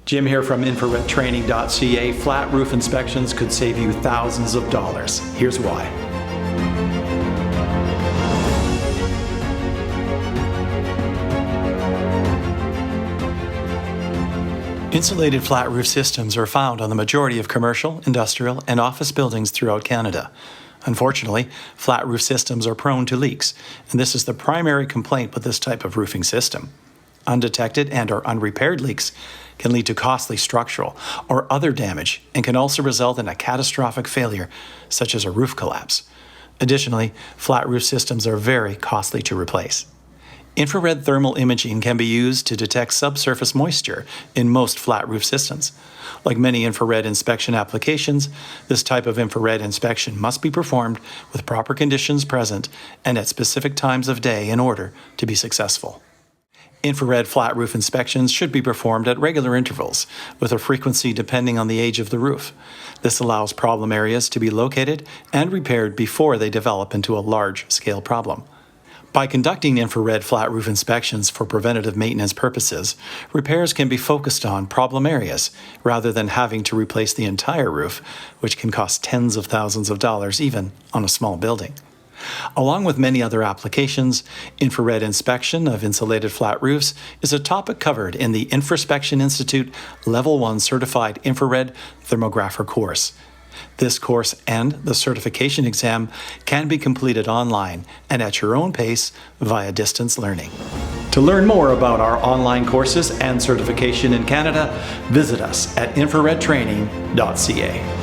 Jim here from infraredtraining.ca. Flat roof inspections could save you thousands of dollars. Here's why. Insulated flat roof systems are found on the majority of commercial, industrial, and office buildings throughout Canada. Unfortunately, flat roof systems are prone to leaks, and this is the primary complaint with this type of roofing system. Undetected and/or unrepaired leaks can lead to costly structural or other damage and can also result in a catastrophic failure, such as a roof collapse. Additionally, flat roof systems are very costly to replace. Infrared thermal imaging can be used to detect subsurface moisture in most flat roof systems. Like many infrared inspection applications, this type of infrared inspection must be performed with proper conditions present and at specific times of day in order to be successful. Infrared flat roof inspections should be performed at regular intervals, with a frequency depending on the age of the roof. This allows problem areas to be located and repaired before they develop into a large-scale problem. By conducting infrared flat roof inspections for preventative maintenance purposes, repairs can be focused on problem areas rather than having to replace the entire roof, which can cost tens of thousands of dollars even on a small building. Along with many other applications, infrared inspection of insulated flat roofs is a topic covered in the Infraspection Institute Level 1 Certified Infrared Thermographer course. This course and the certification exam can be completed online and at your own pace via distance learning. To learn more about our online courses and certification in Canada, visit us at infraredtraining.ca.